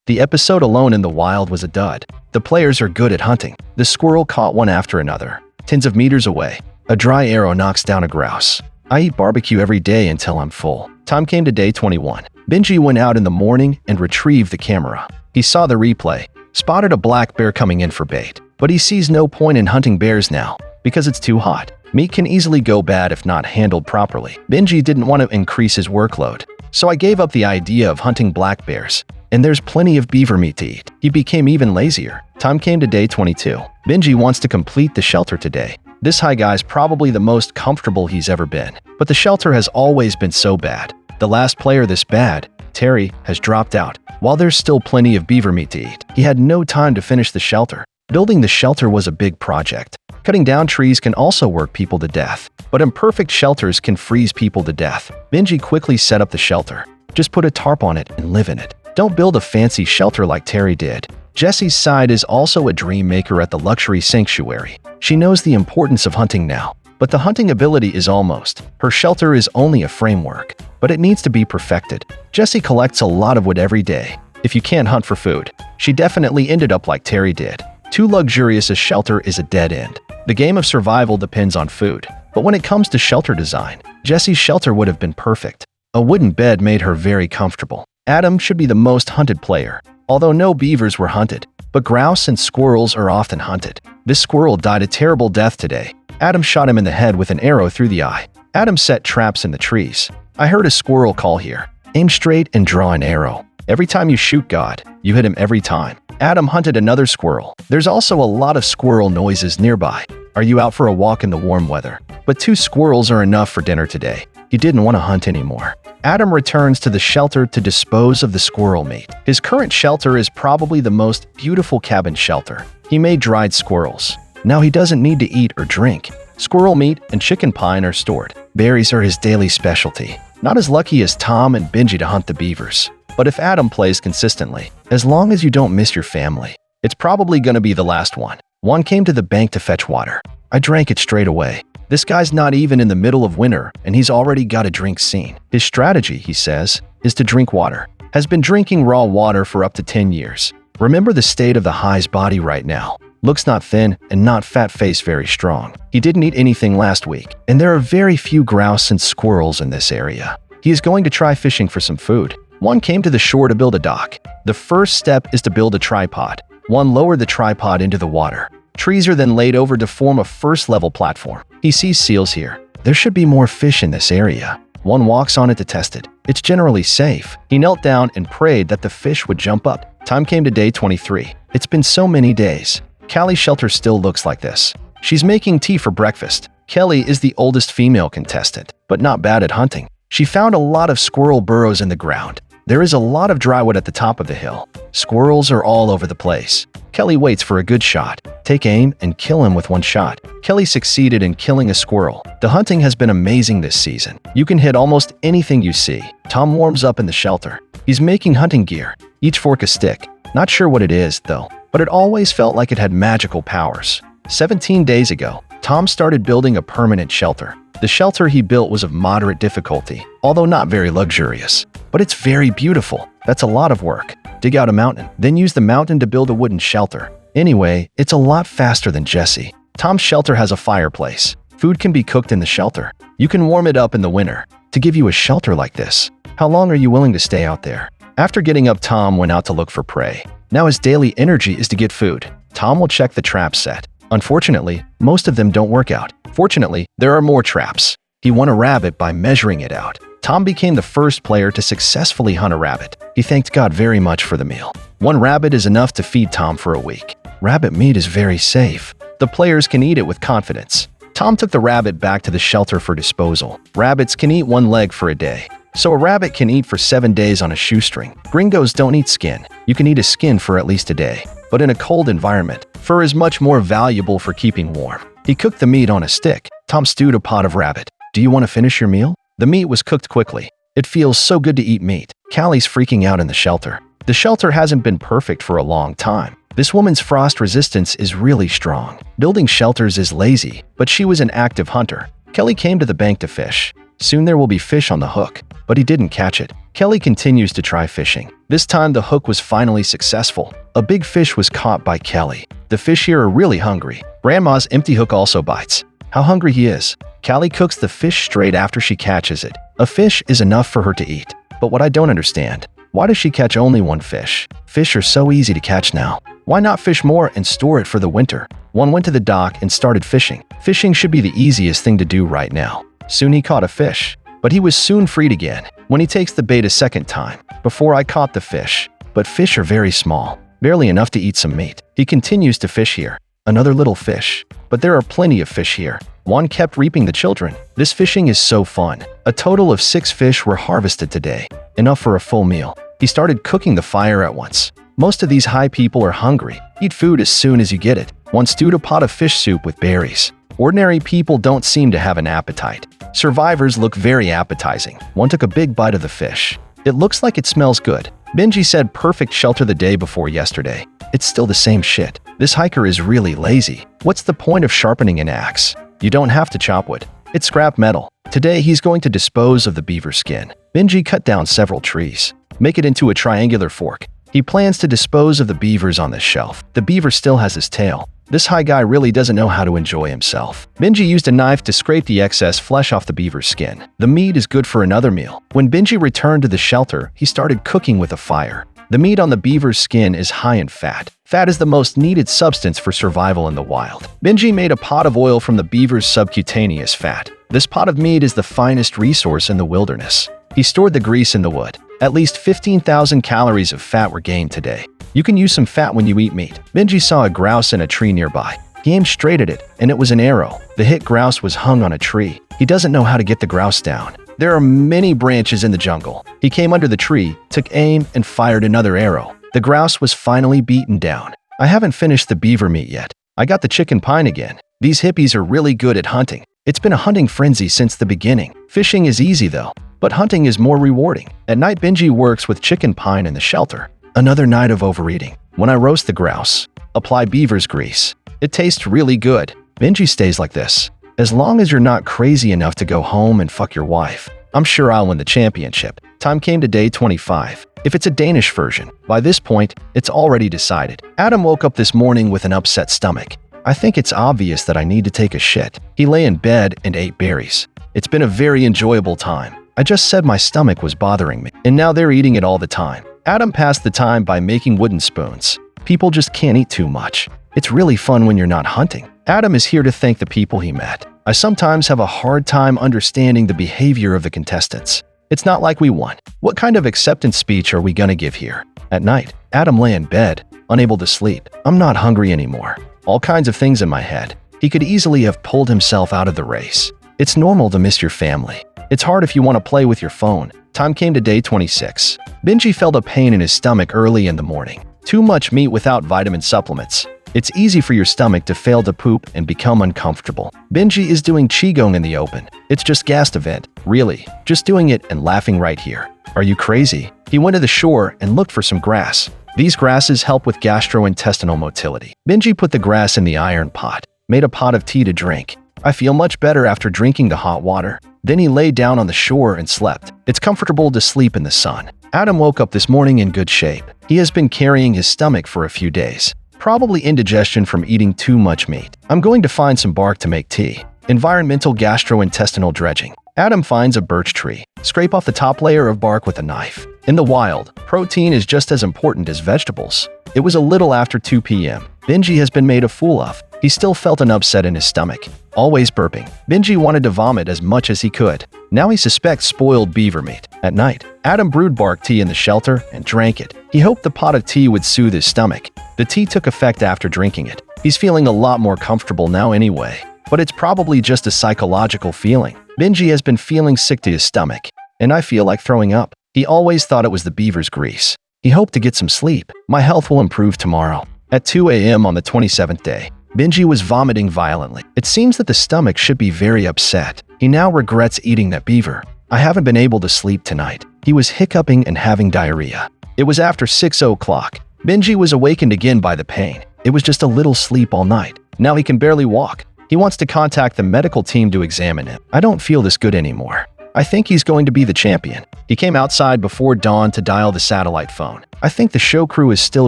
The episode Alone in the Wild was a dud. The players are good at hunting. The squirrel caught one after another, tens of meters away. A dry arrow knocks down a grouse. I eat barbecue every day until I'm full. Time came to day 21. Benji went out in the morning and retrieved the camera. He saw the replay, spotted a black bear coming in for bait. But he sees no point in hunting bears now, because it's too hot. Meat can easily go bad if not handled properly. Benji didn't want to increase his workload, so I gave up the idea of hunting black bears. And there's plenty of beaver meat to eat. He became even lazier. Time came to day 22. Benji wants to complete the shelter today. This high guy's probably the most comfortable he's ever been. But the shelter has always been so bad. The last player this bad, Terry, has dropped out. While there's still plenty of beaver meat to eat, he had no time to finish the shelter. Building the shelter was a big project. Cutting down trees can also work people to death, but imperfect shelters can freeze people to death. Benji quickly set up the shelter. Just put a tarp on it and live in it. Don't build a fancy shelter like Terry did. Jessie's side is also a dream maker at the luxury sanctuary. She knows the importance of hunting now, but the hunting ability is almost. Her shelter is only a framework, but it needs to be perfected. Jessie collects a lot of wood every day. If you can't hunt for food, she definitely ended up like Terry did. Too luxurious a shelter is a dead end. The game of survival depends on food, but when it comes to shelter design, Jessie's shelter would have been perfect. A wooden bed made her very comfortable. Adam should be the most hunted player, although no beavers were hunted, but grouse and squirrels are often hunted. This squirrel died a terrible death today. Adam shot him in the head with an arrow through the eye. Adam set traps in the trees. I heard a squirrel call here. Aim straight and draw an arrow. Every time you shoot God, you hit him every time. Adam hunted another squirrel. There's also a lot of squirrel noises nearby. Are you out for a walk in the warm weather? But 2 squirrels are enough for dinner today. He didn't want to hunt anymore. Adam returns to the shelter to dispose of the squirrel meat. His current shelter is probably the most beautiful cabin shelter. He made dried squirrels. Now he doesn't need to eat or drink. Squirrel meat and chicken pine are stored. Berries are his daily specialty. Not as lucky as Tom and Benji to hunt the beavers. But if Adam plays consistently, as long as you don't miss your family, it's probably gonna be the last one. One came to the bank to fetch water. I drank it straight away. This guy's not even in the middle of winter, and he's already got a drink scene. His strategy, he says, is to drink water. Has been drinking raw water for up to 10 years. Remember the state of the high's body right now. Looks not thin and not fat, face very strong. He didn't eat anything last week, and there are very few grouse and squirrels in this area. He is going to try fishing for some food. One came to the shore to build a dock. The first step is to build a tripod. One lowered the tripod into the water. Trees are then laid over to form a first-level platform. He sees seals here. There should be more fish in this area. One walks on it to test it. It's generally safe. He knelt down and prayed that the fish would jump up. Time came to day 23. It's been so many days. Callie's shelter still looks like this. She's making tea for breakfast. Kelly is the oldest female contestant, but not bad at hunting. She found a lot of squirrel burrows in the ground. There is a lot of dry wood at the top of the hill. Squirrels are all over the place. Kelly waits for a good shot. Take aim and kill him with one shot. Kelly succeeded in killing a squirrel. The hunting has been amazing this season. You can hit almost anything you see. Tom warms up in the shelter. He's making hunting gear. Each fork a stick. Not sure what it is, though, but it always felt like it had magical powers. 17 days ago, Tom started building a permanent shelter. The shelter he built was of moderate difficulty, although not very luxurious. But it's very beautiful. That's a lot of work. Dig out a mountain, then use the mountain to build a wooden shelter. Anyway, it's a lot faster than Jessie. Tom's shelter has a fireplace. Food can be cooked in the shelter. You can warm it up in the winter. To give you a shelter like this, how long are you willing to stay out there? After getting up, Tom went out to look for prey. Now his daily energy is to get food. Tom will check the trap set. Unfortunately, most of them don't work out. Fortunately, there are more traps. He won a rabbit by measuring it out. Tom became the first player to successfully hunt a rabbit. He thanked God very much for the meal. One rabbit is enough to feed Tom for a week. Rabbit meat is very safe. The players can eat it with confidence. Tom took the rabbit back to the shelter for disposal. Rabbits can eat one leg for a day, so a rabbit can eat for 7 days on a shoestring. Gringos don't eat skin. You can eat a skin for at least a day. But in a cold environment, fur is much more valuable for keeping warm. He cooked the meat on a stick. Tom stewed a pot of rabbit. Do you want to finish your meal? The meat was cooked quickly. It feels so good to eat meat. Callie's freaking out in the shelter. The shelter hasn't been perfect for a long time. This woman's frost resistance is really strong. Building shelters is lazy, but she was an active hunter. Kelly came to the bank to fish. Soon there will be fish on the hook, but he didn't catch it. Kelly continues to try fishing. This time the hook was finally successful. A big fish was caught by Kelly. The fish here are really hungry. Grandma's empty hook also bites. How hungry he is. Kelly cooks the fish straight after she catches it. A fish is enough for her to eat. But what I don't understand, why does she catch only one fish? Fish are so easy to catch now. Why not fish more and store it for the winter? One went to the dock and started fishing. Fishing should be the easiest thing to do right now. Soon he caught a fish, but he was soon freed again when he takes the bait a second time. Before I caught the fish, but fish are very small, barely enough to eat some meat. He continues to fish here. Another little fish, but there are plenty of fish here. One kept reaping the children. This fishing is so fun. A total of 6 fish were harvested today, enough for a full meal. He started cooking the fire at once. Most of these high people are hungry. Eat food as soon as you get it. One stewed a pot of fish soup with berries. Ordinary people don't seem to have an appetite. Survivors look very appetizing. One took a big bite of the fish. It looks like it smells good. Benji said perfect shelter the day before yesterday. It's still the same shit. This hiker is really lazy. What's the point of sharpening an axe? You don't have to chop wood. It's scrap metal. Today he's going to dispose of the beaver skin. Benji cut down several trees. Make it into a triangular fork. He plans to dispose of the beavers on this shelf. The beaver still has his tail. This high guy really doesn't know how to enjoy himself. Benji used a knife to scrape the excess flesh off the beaver's skin. The meat is good for another meal. When Benji returned to the shelter, he started cooking with a fire. The meat on the beaver's skin is high in fat. Fat is the most needed substance for survival in the wild. Benji made a pot of oil from the beaver's subcutaneous fat. This pot of meat is the finest resource in the wilderness. He stored the grease in the wood. At least 15,000 calories of fat were gained today. You can use some fat when you eat meat. Benji saw a grouse in a tree nearby. He aimed straight at it, and it was an arrow. The hit grouse was hung on a tree. He doesn't know how to get the grouse down. There are many branches in the jungle. He came under the tree, took aim, and fired another arrow. The grouse was finally beaten down. I haven't finished the beaver meat yet. I got the chicken pine again. These hippies are really good at hunting. It's been a hunting frenzy since the beginning. Fishing is easy though, but hunting is more rewarding. At night, Benji works with chicken pine in the shelter. Another night of overeating. When I roast the grouse, apply beaver's grease. It tastes really good. Benji stays like this. As long as you're not crazy enough to go home and fuck your wife, I'm sure I'll win the championship. Time came to day 25. If it's a Danish version, by this point, it's already decided. Adam woke up this morning with an upset stomach. I think it's obvious that I need to take a shit. He lay in bed and ate berries. It's been a very enjoyable time. I just said my stomach was bothering me, and now they're eating it all the time. Adam passed the time by making wooden spoons. People just can't eat too much. It's really fun when you're not hunting. Adam is here to thank the people he met. I sometimes have a hard time understanding the behavior of the contestants. It's not like we won. What kind of acceptance speech are we gonna give here? At night, Adam lay in bed, unable to sleep. I'm not hungry anymore. All kinds of things in my head. He could easily have pulled himself out of the race. It's normal to miss your family. It's hard if you want to play with your phone. Time came to day 26. Benji felt a pain in his stomach early in the morning. Too much meat without vitamin supplements. It's easy for your stomach to fail to poop and become uncomfortable. Benji is doing Qigong in the open. It's just gassed event. Really, just doing it and laughing right here. Are you crazy? He went to the shore and looked for some grass. These grasses help with gastrointestinal motility. Benji put the grass in the iron pot, made a pot of tea to drink. I feel much better after drinking the hot water. Then he lay down on the shore and slept. It's comfortable to sleep in the sun. Adam woke up this morning in good shape. He has been carrying his stomach for a few days. Probably indigestion from eating too much meat. I'm going to find some bark to make tea. Environmental gastrointestinal dredging. Adam finds a birch tree. Scrape off the top layer of bark with a knife. In the wild, protein is just as important as vegetables. It was a little after 2 p.m. Benji has been made a fool of. He still felt an upset in his stomach. Always burping. Benji wanted to vomit as much as he could. Now he suspects spoiled beaver meat. At night, Adam brewed bark tea in the shelter and drank it. He hoped the pot of tea would soothe his stomach. The tea took effect after drinking it. He's feeling a lot more comfortable now anyway. But it's probably just a psychological feeling. Benji has been feeling sick to his stomach, and I feel like throwing up. He always thought it was the beaver's grease. He hoped to get some sleep. My health will improve tomorrow. At 2 a.m. on the 27th day, Benji was vomiting violently. It seems that the stomach should be very upset. He now regrets eating that beaver. I haven't been able to sleep tonight. He was hiccuping and having diarrhea. It was after 6 o'clock. Benji was awakened again by the pain. It was just a little sleep all night. Now he can barely walk. He wants to contact the medical team to examine him. I don't feel this good anymore. I think he's going to be the champion. He came outside before dawn to dial the satellite phone. I think the show crew is still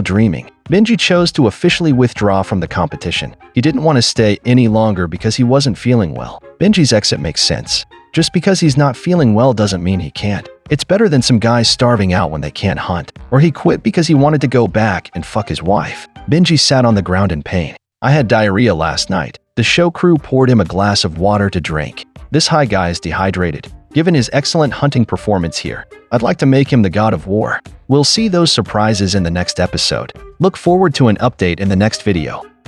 dreaming. Benji chose to officially withdraw from the competition. He didn't want to stay any longer because he wasn't feeling well. Benji's exit makes sense. Just because he's not feeling well doesn't mean he can't. It's better than some guys starving out when they can't hunt. Or he quit because he wanted to go back and fuck his wife. Benji sat on the ground in pain. I had diarrhea last night. The show crew poured him a glass of water to drink. This high guy is dehydrated. Given his excellent hunting performance here, I'd like to make him the god of war. We'll see those surprises in the next episode. Look forward to an update in the next video.